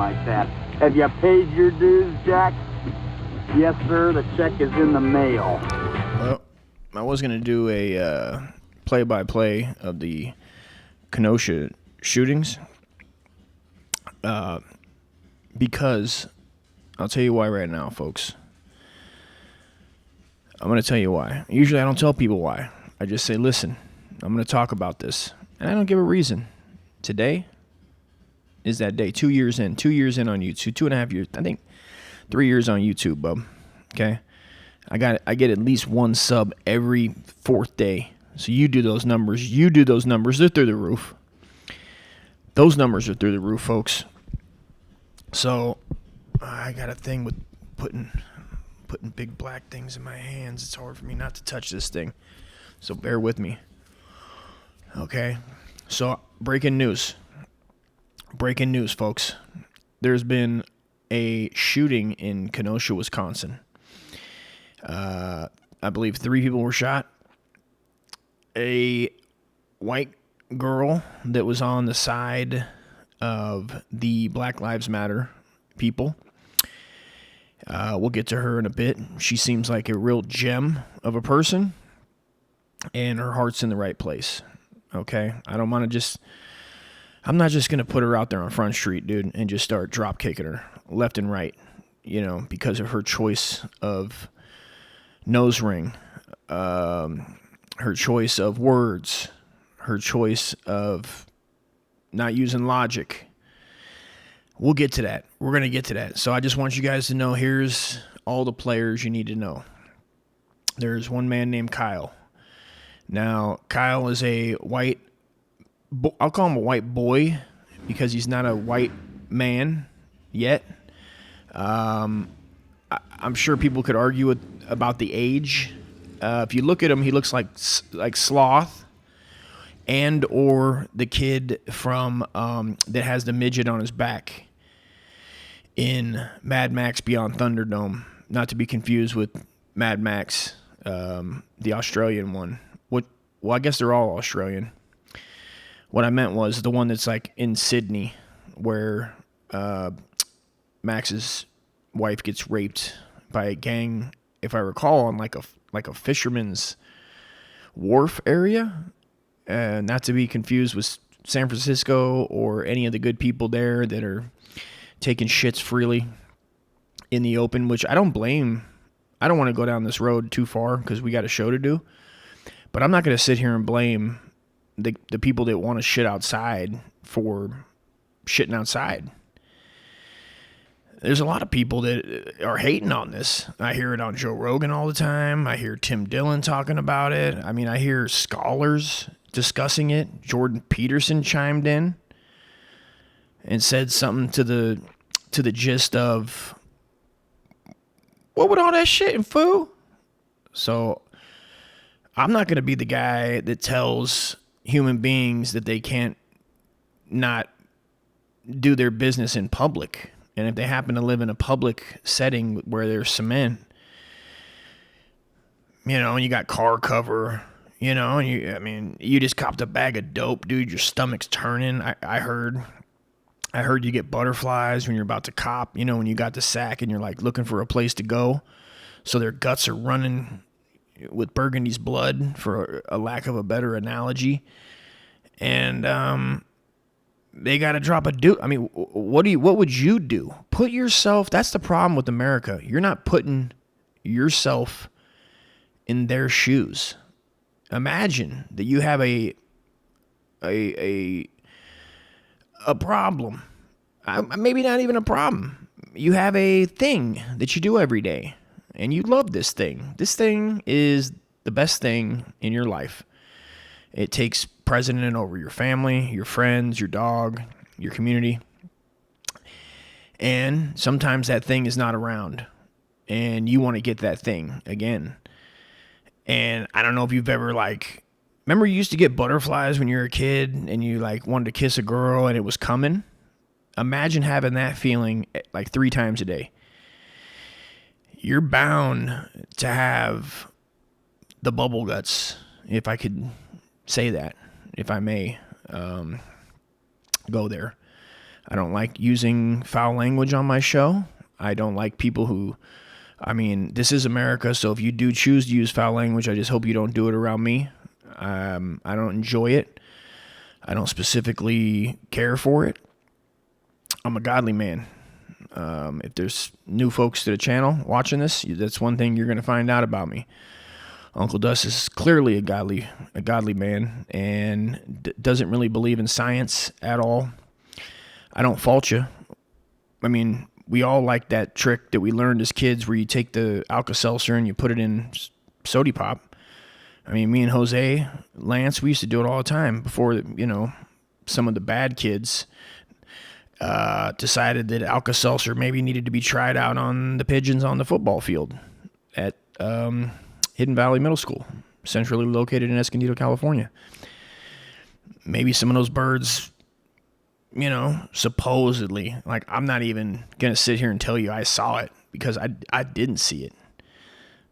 like that. Have you paid your dues, Jack? Yes, sir. The check is in the mail. Well, I was going to do a play-by-play of the Kenosha shootings because I'll tell you why right now, folks. I'm going to tell you why. Usually I don't tell people why. I just say, listen, I'm going to talk about this. And I don't give a reason. Today is that day. 2 years in. 2 years in on YouTube. 2.5 years. I think 3 years on YouTube, bub. Okay? I get at least one sub every fourth day. So you do those numbers. They're through the roof. Those numbers are through the roof, folks. So I got a thing with putting big black things in my hands. It's hard for me not to touch this thing. So bear with me. Okay? So breaking news. Breaking news, folks. There's been a shooting in Kenosha, Wisconsin. I believe 3 people were shot. A white girl that was on the side of the Black Lives Matter people. We'll get to her in a bit. She seems like a real gem of a person, and her heart's in the right place. Okay? I'm not just going to put her out there on Front Street, dude, and just start drop kicking her left and right, because of her choice of nose ring, her choice of words, her choice of not using logic. We'll get to that. We're going to get to that. So I just want you guys to know, here's all the players you need to know. There's one man named Kyle. Now, Kyle is a white, I'll call him a white boy because he's not a white man yet. I'm sure people could argue about the age. If you look at him, he looks like Sloth, and or the kid from that has the midget on his back in Mad Max Beyond Thunderdome. Not to be confused with Mad Max, the Australian one. Well, I guess they're all Australian. What I meant was the one that's like in Sydney, where Max's wife gets raped by a gang, if I recall, on like a fisherman's wharf area. Not to be confused with San Francisco or any of the good people there that are taking shits freely in the open, which I don't blame. I don't want to go down this road too far because we got a show to do. But I'm not going to sit here and blame the people that want to shit outside for shitting outside. There's a lot of people that are hating on this. I hear it on Joe Rogan all the time. I hear Tim Dillon talking about it. I mean, I hear scholars discussing it. Jordan Peterson chimed in and said something to the gist of, what with all that shit and foo? So I'm not going to be the guy that tells human beings that they can't not do their business in public. And if they happen to live in a public setting where there's cement, and you got car cover, and you just copped a bag of dope, dude, your stomach's turning. I heard you get butterflies when you're about to cop, when you got the sack and you're like looking for a place to go. So their guts are running with Burgundy's blood, for a lack of a better analogy. And they got to drop a dude. I mean, what would you do? Put yourself, that's the problem with America. You're not putting yourself in their shoes. Imagine that you have a problem. Maybe not even a problem. You have a thing that you do every day, and you love this thing. This thing is the best thing in your life. It takes precedent over your family, your friends, your dog, your community. And sometimes that thing is not around, and you want to get that thing again. And I don't know if you've ever remember you used to get butterflies when you were a kid and you wanted to kiss a girl and it was coming? Imagine having that feeling 3 times a day. You're bound to have the bubble guts, if I could say that, if I may go there. I don't like using foul language on my show. I don't like people who, this is America, so if you do choose to use foul language, I just hope you don't do it around me. I don't enjoy it. I don't specifically care for it. I'm a godly man. If there's new folks to the channel watching this, that's one thing you're going to find out about me. Uncle Dust is clearly a godly man and doesn't really believe in science at all. I don't fault you. We all like that trick that we learned as kids where you take the Alka-Seltzer and you put it in Sody Pop. Me and Jose, Lance, we used to do it all the time before, some of the bad kids decided that Alka-Seltzer maybe needed to be tried out on the pigeons on the football field at Hidden Valley Middle School, centrally located in Escondido, California. Maybe some of those birds, supposedly, like, I'm not even going to sit here and tell you I saw it because I didn't see it.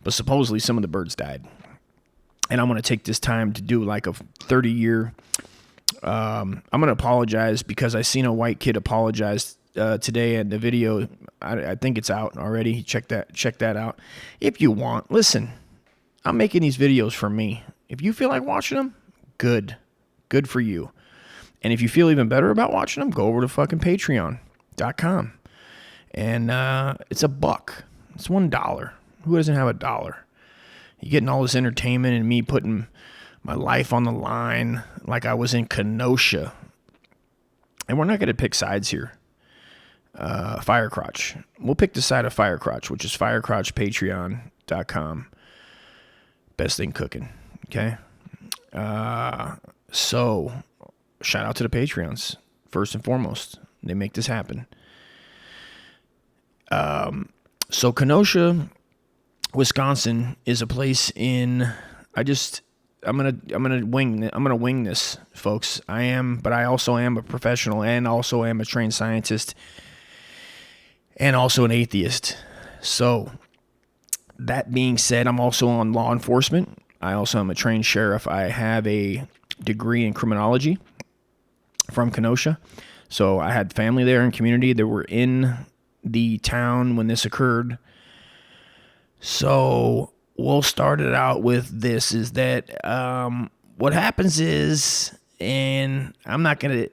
But supposedly some of the birds died. And I'm going to take this time to do like a 30-year... I'm going to apologize because I seen a white kid apologize today in the video. I think it's out already. Check that out. If you want, listen, I'm making these videos for me. If you feel like watching them, good for you. And if you feel even better about watching them, go over to fucking patreon.com. And it's $1. It's $1. Who doesn't have $1? You're getting all this entertainment and me putting my life on the line like I was in Kenosha. And we're not going to pick sides here. Firecrotch. We'll pick the side of Firecrotch, which is firecrotchpatreon.com. Best thing cooking. Okay? So, shout out to the Patreons, first and foremost. They make this happen. So Kenosha, Wisconsin is a place in... I'm gonna wing this, folks. But I also am a professional and also am a trained scientist and also an atheist. So that being said, I'm also on law enforcement. I also am a trained sheriff. I have a degree in criminology from Kenosha. So I had family there and community that were in the town when this occurred. So we'll start it out with this, is that what happens is, and I'm not gonna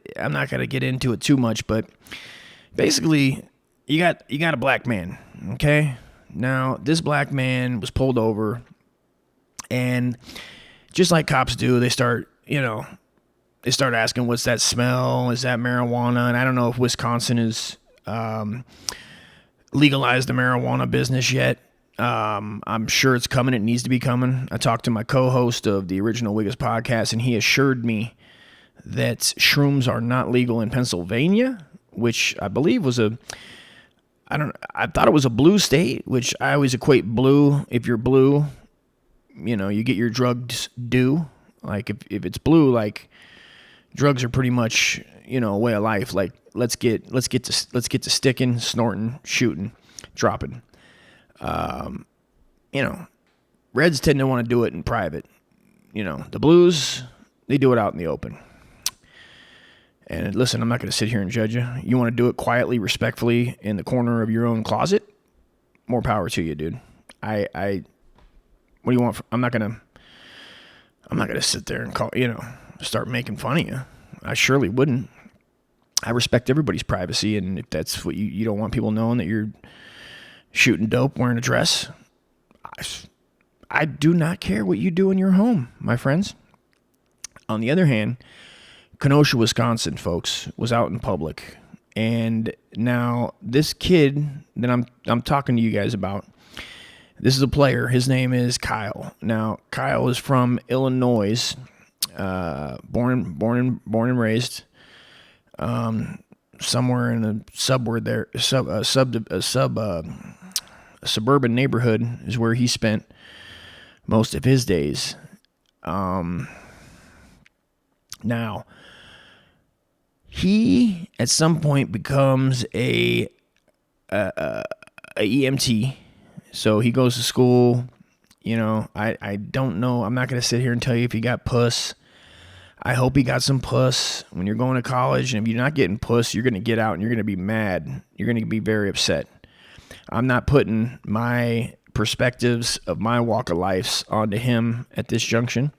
get into it too much, but basically you got a black man, okay? Now this black man was pulled over, and just like cops do, they start asking, what's that smell? Is that marijuana? And I don't know if Wisconsin is legalized the marijuana business yet. I'm sure it's coming. It needs to be coming. I talked to my co-host of the Original Wiggers podcast, and he assured me that shrooms are not legal in Pennsylvania, which I believe was I thought it was a blue state, which I always equate blue. If you're blue, you get your drugs due. Like if it's blue, like drugs are pretty much, a way of life. Like let's get to sticking, snorting, shooting, dropping. Reds tend to want to do it in private. The blues, they do it out in the open. And listen, I'm not going to sit here and judge you. You want to do it quietly, respectfully, in the corner of your own closet? More power to you, dude. What do you want? I'm not going to sit there and start making fun of you. I surely wouldn't. I respect everybody's privacy, and if that's what you don't want people knowing that you're shooting dope wearing a dress, I do not care what you do in your home, my friends. On the other hand, Kenosha, Wisconsin, folks, was out in public, and now this kid that I'm talking to you guys about, this is a player. His name is Kyle. Now, Kyle is from Illinois, born and raised, somewhere in a suburban neighborhood is where he spent most of his days. Now, he at some point becomes a EMT. So he goes to school. I don't know. I'm not going to sit here and tell you if he got puss. I hope he got some puss when you're going to college. And if you're not getting puss, you're going to get out and you're going to be mad. You're going to be very upset. I'm not putting my perspectives of my walk of life onto him at this junction.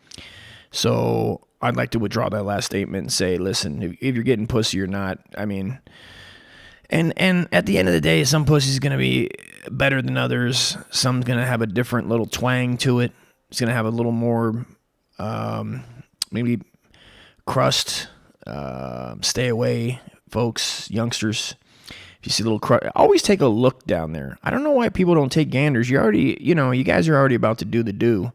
So I'd like to withdraw that last statement and say, listen, if you're getting pussy or not, I mean, and at the end of the day, some pussy's going to be better than others. Some's going to have a different little twang to it. It's going to have a little more, maybe crust. Stay away, folks, youngsters. If you see a little crust, always take a look down there. I don't know why people don't take ganders. You already, you guys are already about to do the do.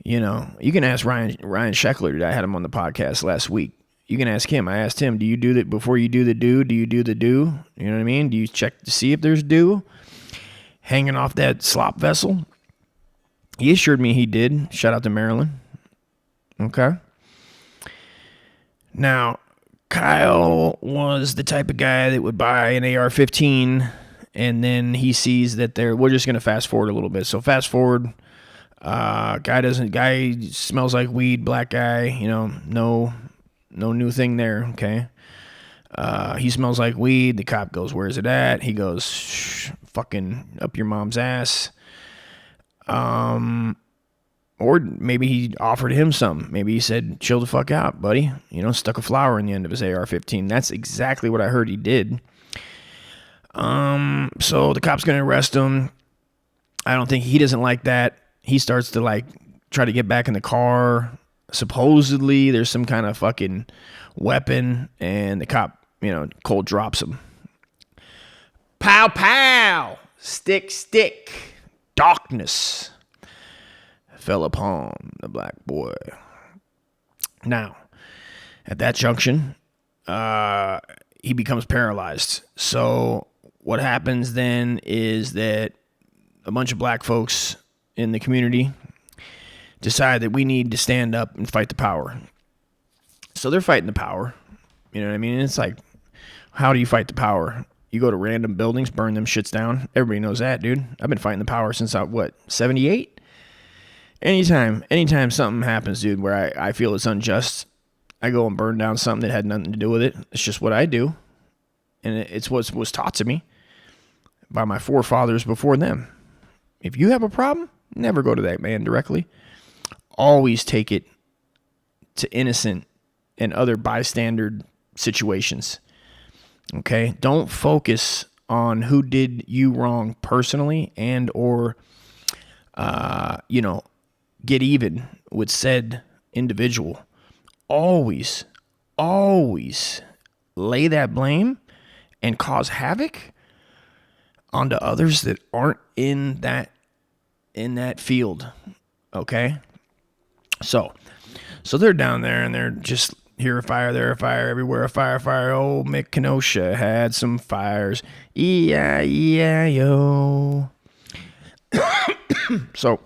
You can ask Ryan Scheckler. I had him on the podcast last week. You can ask him. I asked him, do you do that before you do the do? Do you do the do? You know what I mean? Do you check to see if there's dew hanging off that slop vessel? He assured me he did. Shout out to Maryland. Okay. Now, Kyle was the type of guy that would buy an AR-15, and then he sees that we're just going to fast forward a little bit. So fast forward, guy smells like weed, black guy, no new thing there, okay? He smells like weed. The cop goes, where's it at? He goes, fucking up your mom's ass. Or maybe he offered him some. Maybe he said, chill the fuck out, buddy. Stuck a flower in the end of his AR-15. That's exactly what I heard he did. So the cop's going to arrest him. I don't think he doesn't like that. He starts to try to get back in the car. Supposedly there's some kind of fucking weapon, and the cop, cold drops him. Pow, pow, stick, stick, darkness fell upon the black boy. Now, at that junction, he becomes paralyzed. So what happens then is that a bunch of black folks in the community decide that we need to stand up and fight the power. So they're fighting the power. You know what I mean? It's like, how do you fight the power? You go to random buildings, burn them shits down. Everybody knows that, dude. I've been fighting the power since 78? Anytime something happens, dude, where I feel it's unjust, I go and burn down something that had nothing to do with it. It's just what I do. And it's what was taught to me by my forefathers before them. If you have a problem, never go to that man directly. Always take it to innocent and other bystander situations. Okay? Don't focus on who did you wrong personally and or, get even with said individual. Always lay that blame and cause havoc onto others that aren't in that field. Okay? So they're down there and they're just here a fire, there a fire, everywhere a fire, fire. Oh, Mick Kenosha had some fires. E-I-E-I-O. So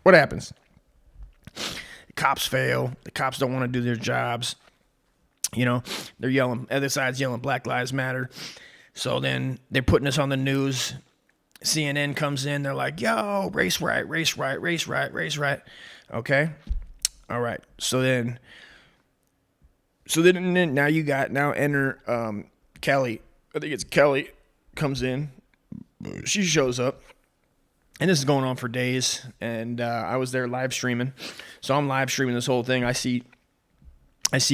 what happens? The cops fail. The cops don't want to do their jobs. They're yelling, other side's yelling Black Lives Matter. So then they're putting us on the news. CNN comes in. They're like, yo, race right. Okay? All right. So then now enter Kelly. I think it's Kelly comes in. She shows up. And this is going on for days. And I was there live streaming. So I'm live streaming this whole thing. I see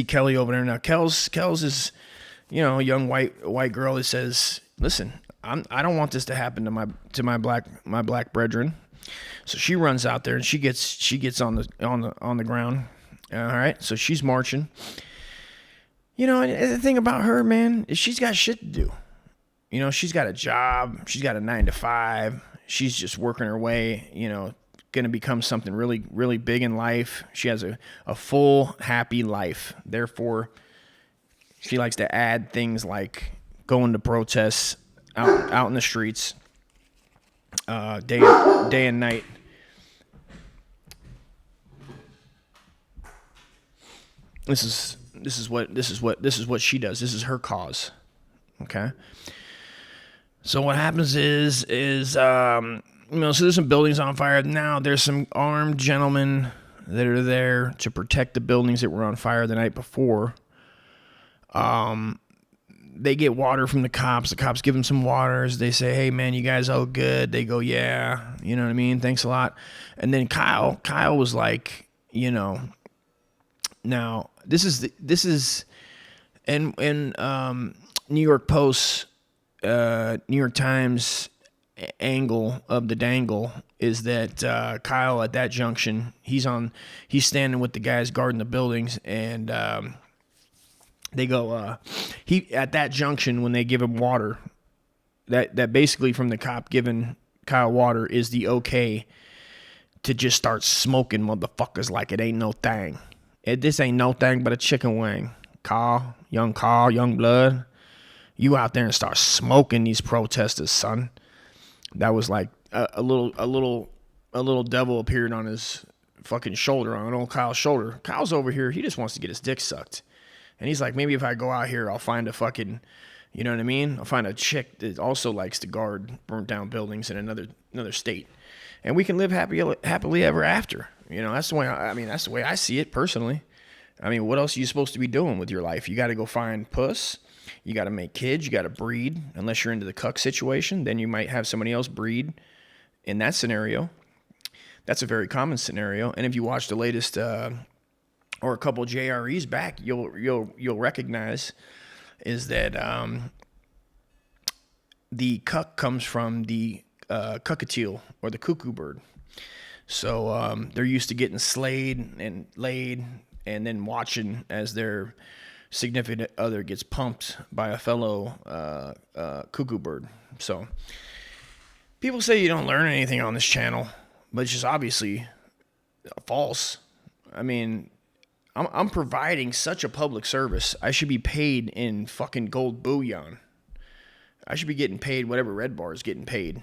Kelly over there. Now, Kels is, a young white girl that says, listen, I don't want this to happen to my black brethren. So she runs out there and she gets on the ground. All right. So she's marching. And the thing about her, man, is she's got shit to do. She's got a job. She's got a 9-to-5. She's just working her way, going to become something really, really big in life. She has a full, happy life. Therefore, she likes to add things like going to protests out in the streets, day and night. This is what she does. This is her cause. Okay. So what happens is so there's some buildings on fire. Now there's some armed gentlemen that are there to protect the buildings that were on fire the night before. They get water from the cops. The cops give them some waters. They say, hey, man, you guys all good? They go, yeah. You know what I mean? Thanks a lot. And then Kyle was like, you know, now this is, and New York Post, New York Times angle of the dangle is that Kyle at that junction, he's standing with the guys guarding the buildings, and they go, he at that junction when they give him water, that basically from the cop giving Kyle water is the okay to just start smoking motherfuckers like it ain't no thing. This ain't no thing but a chicken wing. Carl, young blood, you out there and start smoking these protesters, son. That was like a little devil appeared on his fucking shoulder, on old Kyle's shoulder. Kyle's over here, he just wants to get his dick sucked. And he's like, maybe if I go out here, I'll find a fucking, you know what I mean? I'll find a chick that also likes to guard burnt down buildings in another state. And we can live happily ever after. You know, that's the way, that's the way I see it personally. I mean, what else are you supposed to be doing with your life? You got to go find puss. You got to make kids. You got to breed. Unless you're into the cuck situation, then you might have somebody else breed in that scenario. That's a very common scenario. And if you watch the latest, or a couple JREs back, you'll recognize is that the cuck comes from the cockatiel or the cuckoo bird. So they're used to getting slayed and laid and then watching as their significant other gets pumped by a fellow cuckoo bird. So people say you don't learn anything on this channel, but it's just obviously false. I mean, I'm providing such a public service. I should be paid in fucking gold bullion. I should be getting paid whatever Red Bar is getting paid.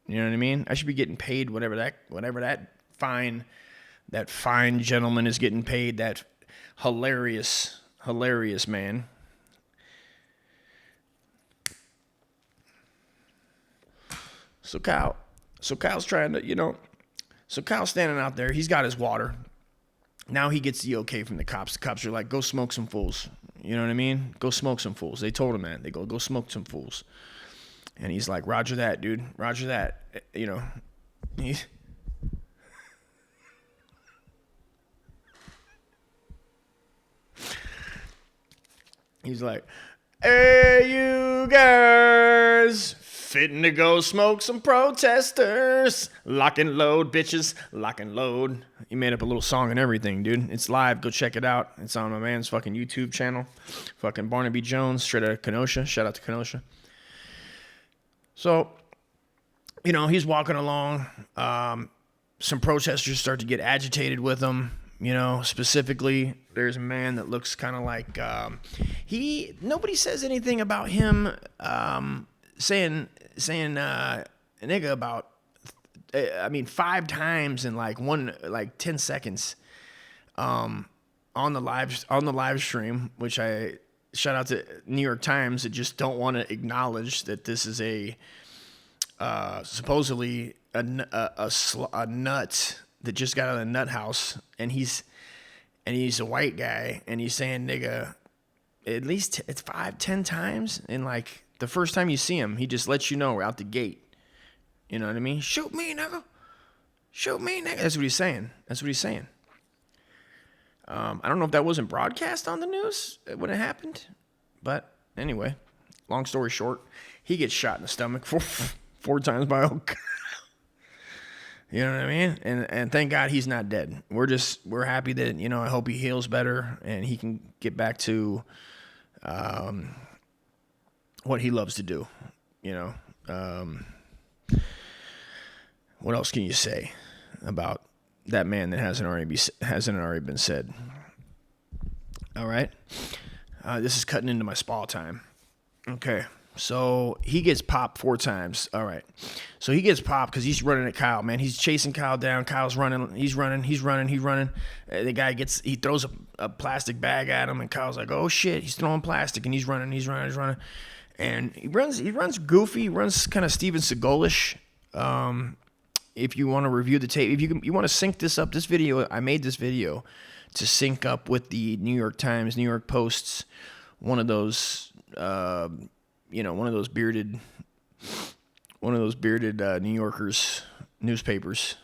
You know what I mean? I should be getting paid whatever that fine gentleman is getting paid. That hilarious man. So Kyle's trying to, so Kyle's standing out there. He's got his water. Now he gets the okay from the cops. The cops are like, go smoke some fools. You know what I mean? Go smoke some fools. They told him that. They go smoke some fools. And he's like, roger that, dude. Roger that. You know. He's like, hey, you guys. Fitting to go smoke some protesters. Lock and load, bitches. Lock and load. He made up a little song and everything, dude. It's live. Go check it out. It's on my man's fucking YouTube channel. Fucking Barnaby Jones, straight out of Kenosha. Shout out to Kenosha. So, he's walking along. Some protesters start to get agitated with him. Specifically, there's a man that looks kind of like... nobody says anything about him... saying nigga about 5 times in like 10 seconds on the live stream, which I shout out to New York Times that just don't want to acknowledge that this is a supposedly a nut that just got out of the nut house, and he's a white guy, and he's saying nigga at least it's 5-10 times, and like the first time you see him, he just lets you know out the gate. You know what I mean? Shoot me, nigga. Shoot me, nigga. That's what he's saying. I don't know if that wasn't broadcast on the news when it happened. But anyway, long story short, he gets shot in the stomach four times by old Kyle. You know what I mean? And thank God he's not dead. We're happy that, I hope he heals better and he can get back to what he loves to do, what else can you say about that man that hasn't already been said? All right. This is cutting into my spa time. Okay. So he gets popped 4 times. All right. So he gets popped because he's running at Kyle, man. He's chasing Kyle down. Kyle's running. He's running. The guy he throws a plastic bag at him, and Kyle's like, oh shit, he's throwing plastic, and he's running. And he runs goofy, runs kind of Steven Seagal-ish. if you want to review the tape, if you want to sync this up, this video, I made this video to sync up with the New York Times, New York Post's, one of those bearded New Yorkers newspapers.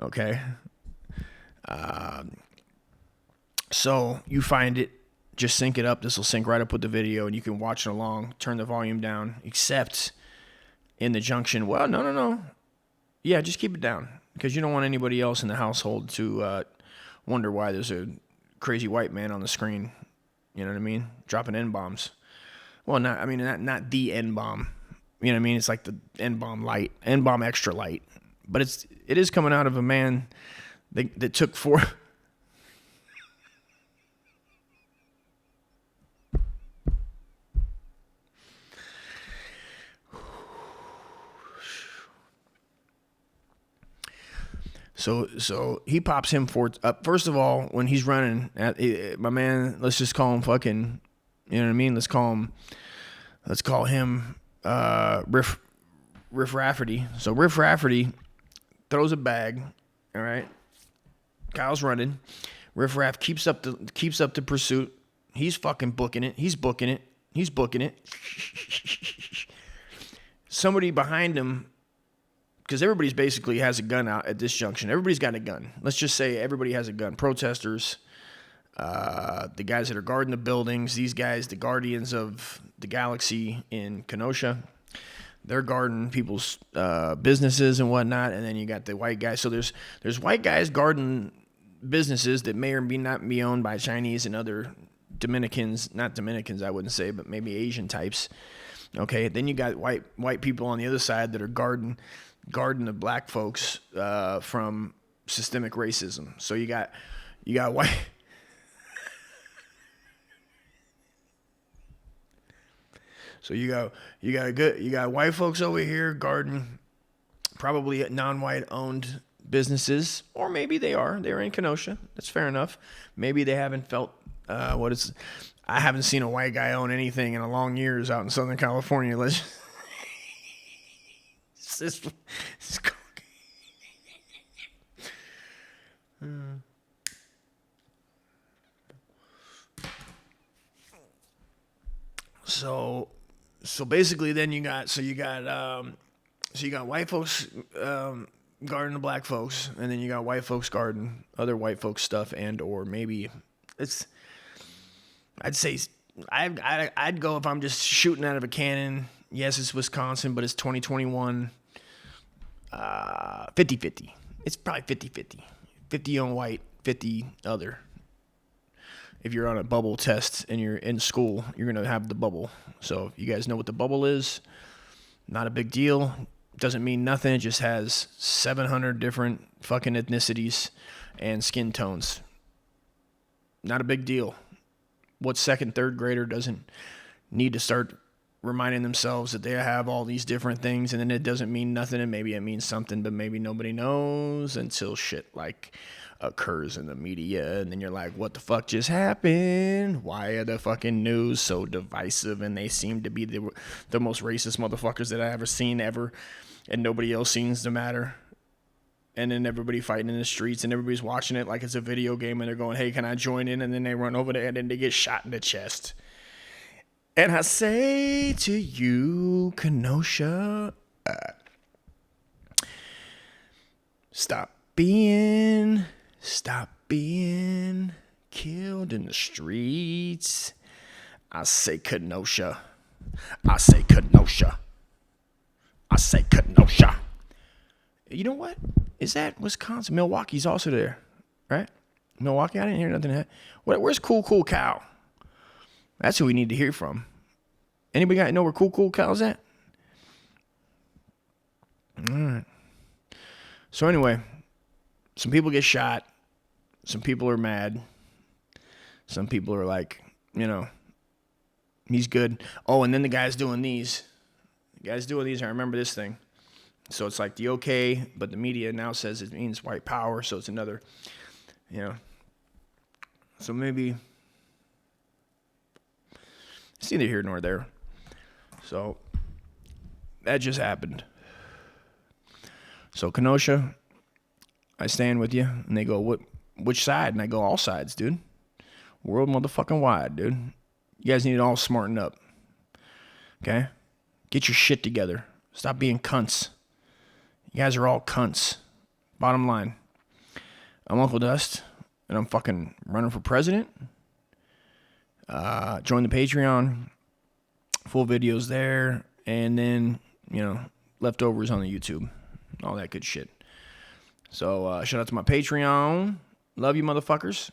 Okay. So you find it, just sync it up. This will sync right up with the video, and you can watch it along. Turn the volume down, except in the junction. Well, no. Yeah, just keep it down, because you don't want anybody else in the household to wonder why there's a crazy white man on the screen. You know what I mean? Dropping N-bombs. Well, not the N-bomb. You know what I mean? It's like the N-bomb light, N-bomb extra light. But it is coming out of a man that took 4... So he pops him up. First of all, when he's running, my man, let's just call him fucking, you know what I mean? Let's call him Riff Rafferty. So Riff Rafferty throws a bag. All right, Kyle's running. Riff Raff keeps up the pursuit. He's fucking booking it. He's booking it. Somebody behind him. Because everybody's basically has a gun out at this junction. Everybody's got a gun. Let's just say everybody has a gun. Protesters, the guys that are guarding the buildings, these guys, the guardians of the galaxy in Kenosha, they're guarding people's businesses and whatnot. And then you got the white guys. So there's white guys guarding businesses that may or may not be owned by Chinese and other Dominicans. Not Dominicans, I wouldn't say, but maybe Asian types. Okay, then you got white people on the other side that are guarding the black folks from systemic racism. So you got white. So you got white folks over here guarding probably non-white owned businesses, or maybe they're in Kenosha. That's fair enough. Maybe they haven't felt I haven't seen a white guy own anything in a long years out in Southern California. So basically, then you got white folks guarding the black folks, and then you got white folks guarding other white folks stuff, and or maybe I'd say I'd go if I'm just shooting out of a cannon. Yes, it's Wisconsin, but it's 2021. 50-50. It's probably 50-50. 50 on white, 50 other. If you're on a bubble test and you're in school, you're going to have the bubble. So if you guys know what the bubble is, not a big deal. Doesn't mean nothing. It just has 700 different fucking ethnicities and skin tones. Not a big deal. What second, third grader doesn't need to start reminding themselves that they have all these different things, and then it doesn't mean nothing, and maybe it means something, but maybe nobody knows until shit like occurs in the media, and then you're like, what the fuck just happened? Why are the fucking news so divisive? And they seem to be the most racist motherfuckers that I've ever seen ever, and nobody else seems to matter. And then everybody fighting in the streets, and everybody's watching it like it's a video game, and they're going, hey, can I join in? And then they run over there, and then they get shot in the chest. And I say to you, Kenosha, stop being killed in the streets. I say Kenosha. You know what? Is that Wisconsin? Milwaukee's also there, right? Milwaukee, I didn't hear nothing. Where's Cool Cow? That's who we need to hear from. Anybody know where Cool Cow's at? All right. So anyway, some people get shot. Some people are mad. Some people are like, he's good. Oh, and then the guy's doing these. I remember this thing. So it's like the okay, but the media now says it means white power, so it's another, So maybe it's neither here nor there. So that just happened. So Kenosha, I stand with you. And they go, which side? And I go, all sides, dude. World motherfucking wide, dude. You guys need to all smarten up. Okay? Get your shit together. Stop being cunts. You guys are all cunts. Bottom line. I'm Uncle Dust, and I'm fucking running for president. Join the Patreon. Full videos there. And then, leftovers on the YouTube. All that good shit. So, shout out to my Patreon. Love you, motherfuckers.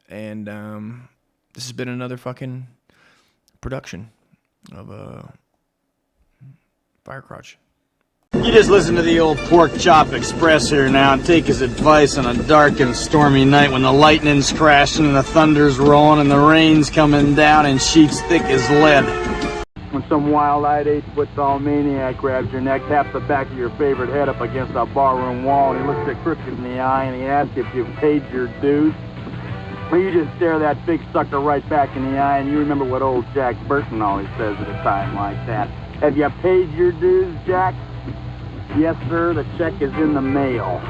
And this has been another fucking production of Firecrotch. You just listen to the old Pork Chop Express here now and take his advice on a dark and stormy night when the lightning's crashing and the thunder's rolling and the rain's coming down in sheets thick as lead. When some wild-eyed 8-foot-tall maniac grabs your neck, taps the back of your favorite head up against a barroom wall, and he looks you crooked in the eye and he asks if you've paid your dues. Well, you just stare that big sucker right back in the eye, and you remember what old Jack Burton always says at a time like that. Have you paid your dues, Jack? Yes, sir, the check is in the mail.